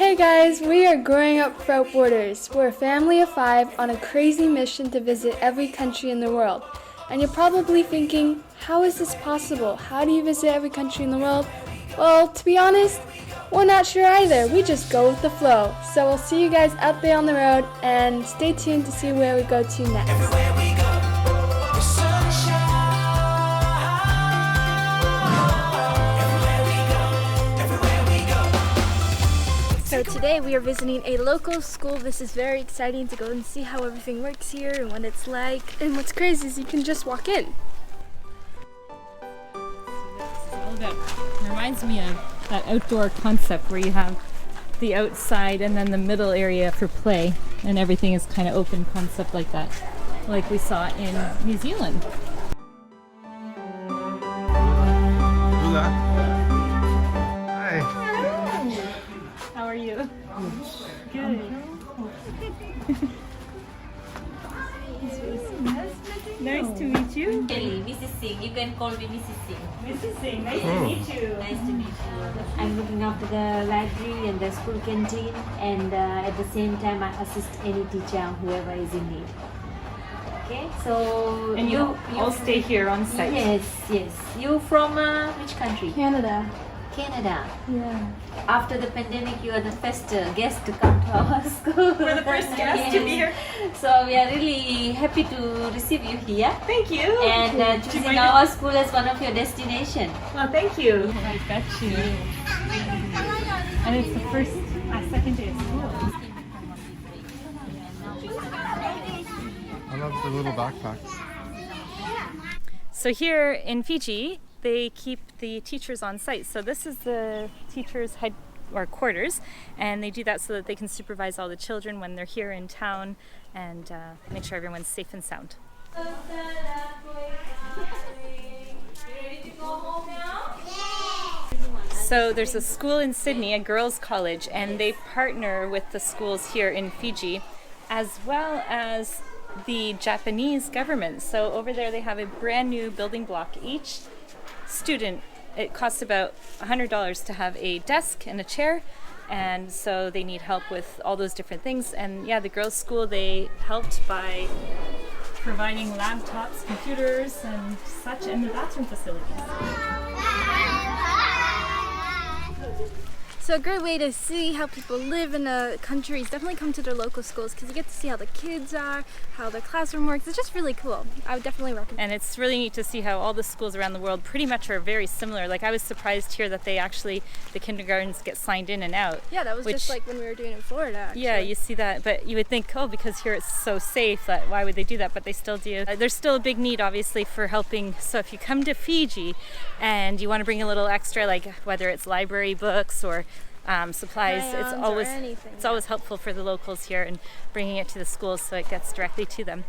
Hey guys, we are Growing Up Without Borders. We're a family of 5 on a crazy mission to visit every country in the world. And you're probably thinking, how is this possible? How do you visit every country in the world? Well, to be honest, we're not sure either. We just go with the flow. So we'll see you guys out there on the road, and stay tuned to see where we go to next. Everywhere we go, the sunshine. Everywhere we go. So today we are visiting a local school. This is very exciting to go and see how everything works here and what it's like. And what's crazy is you can just walk in. It reminds me of that outdoor concept where you have the outside and then the middle area for play, and everything is kind of open concept like that, like we saw in New Zealand. Bula. Hi. How are you? Good. Nice to meet you. Mrs. Singh, you can call me Mrs. Singh. Mrs. Singh, nice to meet you. Nice to meet you. I'm looking after the library and the school canteen, and at the same time I assist any teacher, whoever is in need. Okay, so And you all stay here on site? Yes. You from which country? Canada. Canada. Yeah. After the pandemic, you are the first guest to come to our school. We're the first guest to be here. So we are really happy to receive you here. Thank you. And choosing our school as one of your destination. Well, thank you. I bet you. And it's the second day of school. I love the little backpacks. So here in Fiji, they keep the teachers on site. So this is the teachers' quarters, and they do that so that they can supervise all the children when they're here in town and make sure everyone's safe and sound. So there's a school in Sydney, a girls' college, and they partner with the schools here in Fiji, as well as the Japanese government. So over there they have a brand new building block. Each student, it costs about $100 to have a desk and a chair, and so they need help with all those different things. And yeah, the girls' school, they helped by providing laptops, computers and such, and the bathroom facilities. So a great way to see how people live in a country is definitely come to their local schools, because you get to see how the kids are, how their classroom works. It's just really cool. I would definitely recommend. And it's really neat to see how all the schools around the world pretty much are very similar. Like I was surprised here that the kindergartens get signed in and out. Yeah, that was just like when we were doing it in Florida, actually. Yeah, you see that, but you would think, because here it's so safe, that why would they do that? But they still do. There's still a big need, obviously, for helping. So if you come to Fiji and you want to bring a little extra, like whether it's library books or supplies, it's always helpful for the locals here and bringing it to the schools so it gets directly to them.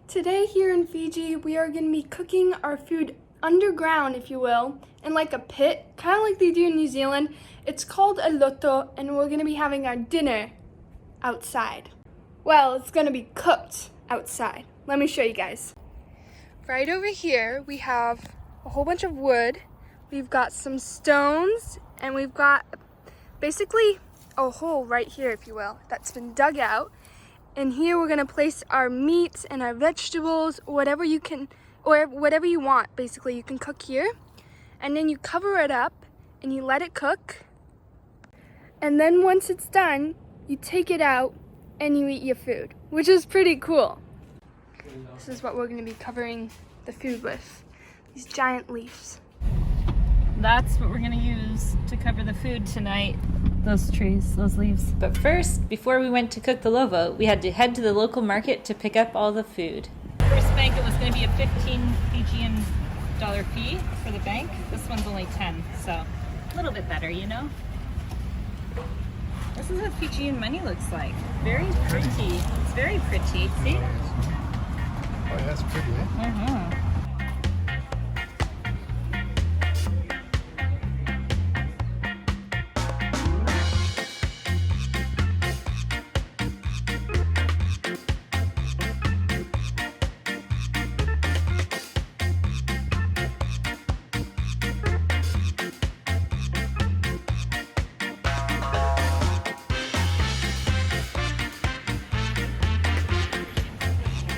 Today here in Fiji, we are going to be cooking our food underground, if you will, in like a pit, kind of like they do in New Zealand. It's called a loto, and we're going to be having our dinner outside. Well, it's going to be cooked outside. Let me show you guys. Right over here, we have a whole bunch of wood. We've got some stones, and we've got basically a hole right here, if you will, that's been dug out. And here we're gonna place our meat and our vegetables, whatever you can, or whatever you want, basically. You can cook here. And then you cover it up and you let it cook. And then once it's done, you take it out and you eat your food, which is pretty cool. This is what we're gonna be covering the food with, these giant leaves. That's what we're gonna use to cover the food tonight. Those trees, those leaves. But first, before we went to cook the Lovo, we had to head to the local market to pick up all the food. First bank, it was gonna be a 15 Fijian dollar fee for the bank. This one's only 10, so a little bit better, you know? This is what Fijian money looks like. Very pretty. It's very pretty. See? That's pretty, eh?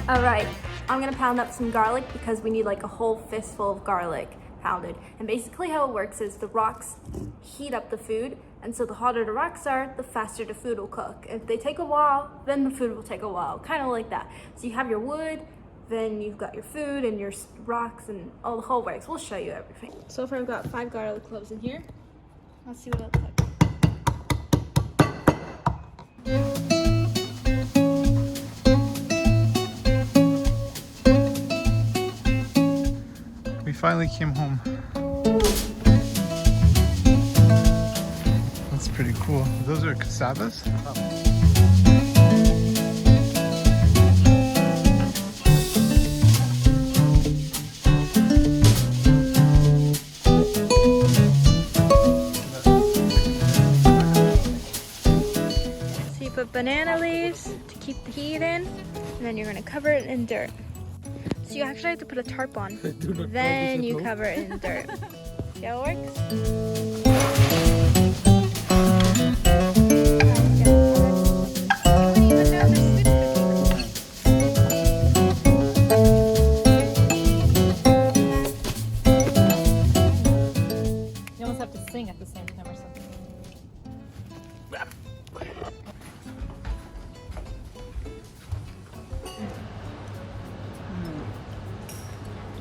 All right, I'm gonna pound up some garlic because we need like a whole fistful of garlic pounded. And basically how it works is the rocks heat up the food, and so the hotter the rocks are, the faster the food will cook. If they take a while, then the food will take a while, kind of like that. So you have your wood, then you've got your food and your rocks and all the whole works. We'll show you everything. So far I've got 5 garlic cloves in here. Let's see what it looks like. We finally came home. That's pretty cool. Those are cassavas? So you put banana leaves to keep the heat in, and then you're gonna cover it in dirt. So you actually have to put a tarp on. Then you cover it in dirt. See how it works? You almost have to sing at the same time or something.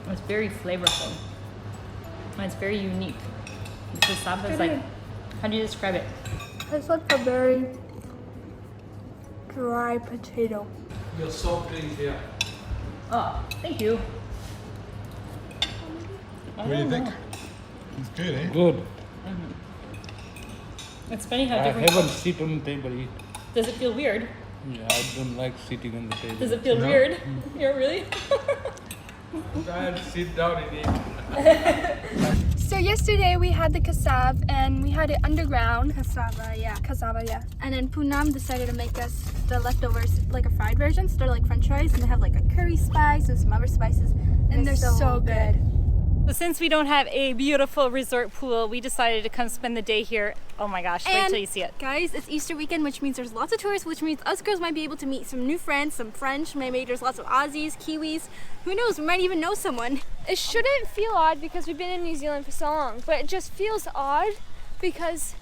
It's very flavorful. And it's very unique. The cassava is like, how do you describe it? It's like a very dry potato. Your soft drink here. Oh, thank you. What do you think? It's good, eh? Good. It's funny how I different. haven't sit on the table eat. Does it feel weird? Yeah, I don't like sitting on the table. Does it feel No. weird? You're really? I'll sit down and eat. So yesterday we had the cassava and we had it underground. Cassava, yeah. And then Poonam decided to make us the leftovers, like a fried version. So they're like French fries, and they have like a curry spice and some other spices, and they're so good. So since we don't have a beautiful resort pool, we decided to come spend the day here. Oh my gosh, wait till you see it. Guys, it's Easter weekend, which means there's lots of tourists, which means us girls might be able to meet some new friends, some French, maybe there's lots of Aussies, Kiwis. Who knows, we might even know someone. It shouldn't feel odd because we've been in New Zealand for so long, but it just feels odd because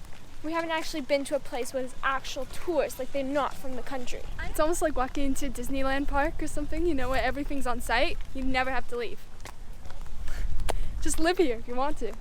we haven't actually been to a place where there's actual tourists, like they're not from the country. It's almost like walking into Disneyland Park or something, you know, where everything's on site. You never have to leave. Just live here if you want to.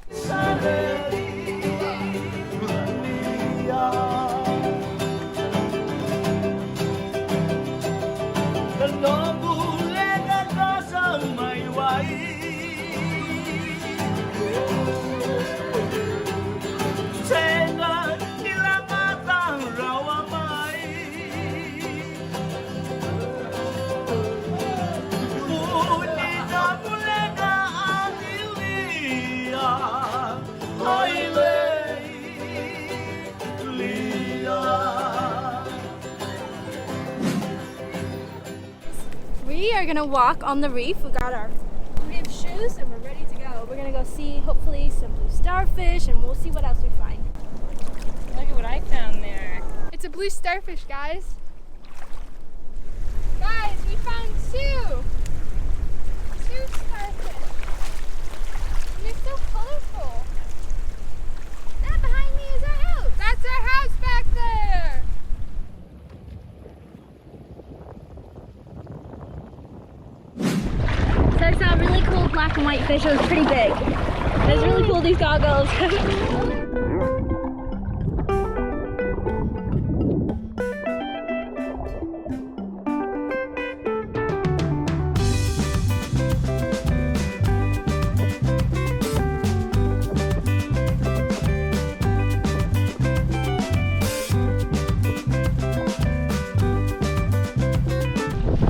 We are gonna walk on the reef. We got our reef shoes and we're ready to go. We're gonna go see hopefully some blue starfish and we'll see what else we find. Look at what I found there. It's a blue starfish, guys. Guys, we found two starfish. And they're so colorful. That behind me is our house. That's our house back there. So I saw a really cool black and white fish. It was pretty big. It was really cool, these goggles.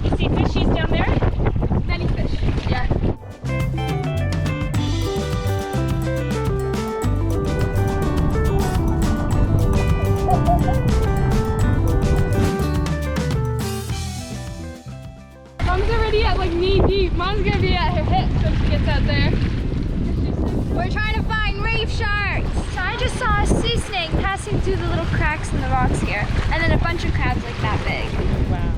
You see fishies down there? Many fish. already at like knee deep. Mom's gonna be at her hips when she gets out there. We're trying to find reef sharks. So I just saw a sea snake passing through the little cracks in the rocks here, and then a bunch of crabs like that big. Wow.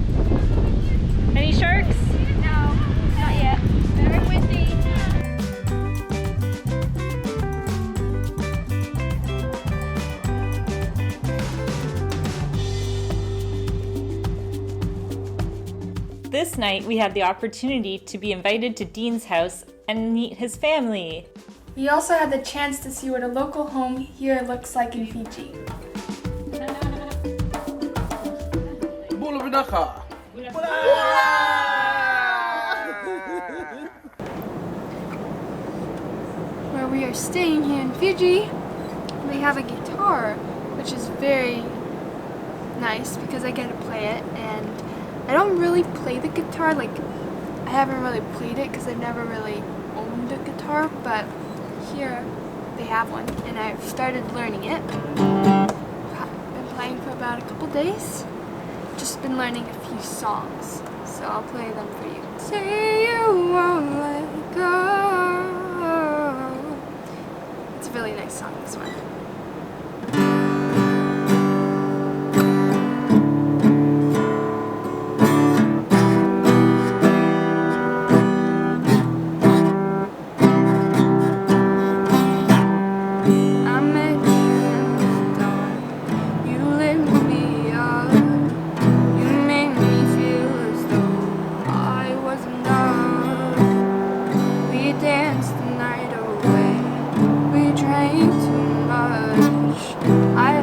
Any sharks? No, not yet. Very windy. This night we had the opportunity to be invited to Dean's house and meet his family. We also had the chance to see what a local home here looks like in Fiji. Bula. Where we are staying here in Fiji, we have a guitar, which is very nice because I get to play it, and I don't really play the guitar, like I haven't really played it because I've never really owned a guitar, but here they have one and I've started learning it. Been playing for about a couple days, just been learning a few songs, so I'll play them for you. Say you won't let go. It's a really nice song, this one. I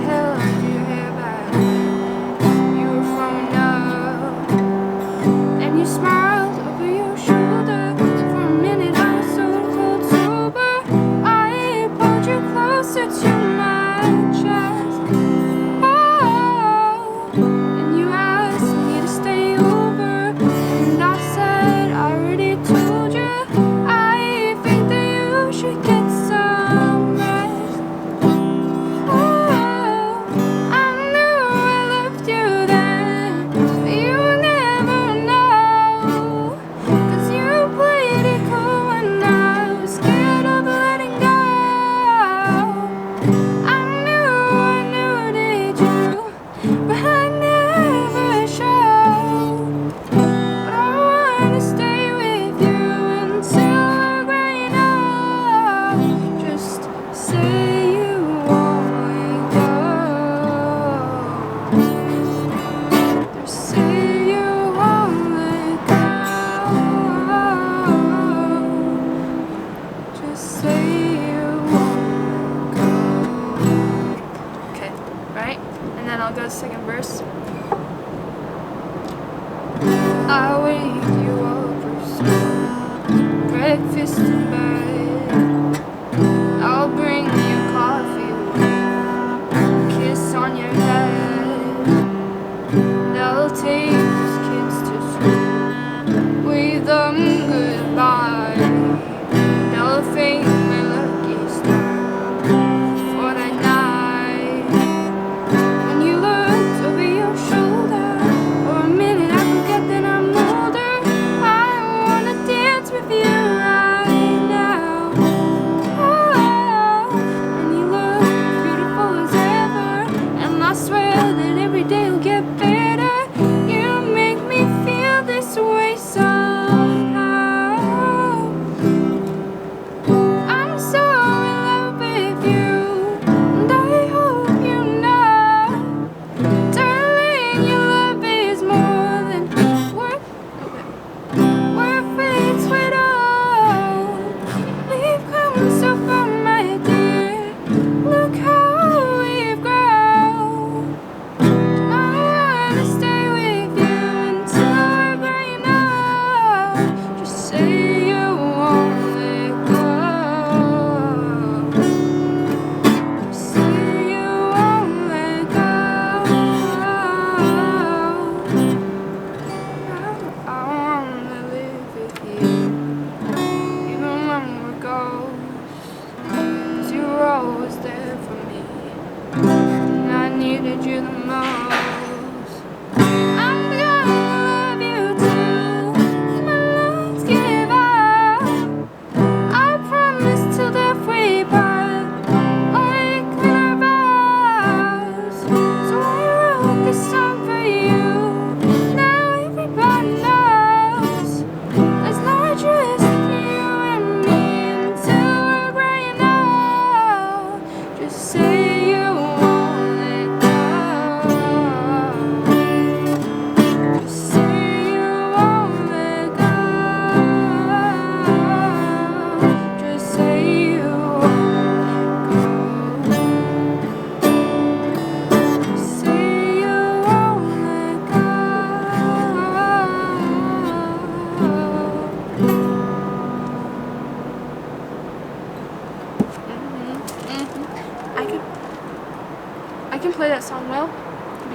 can play that song well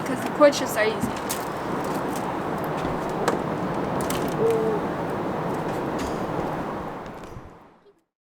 because the chords just are easy.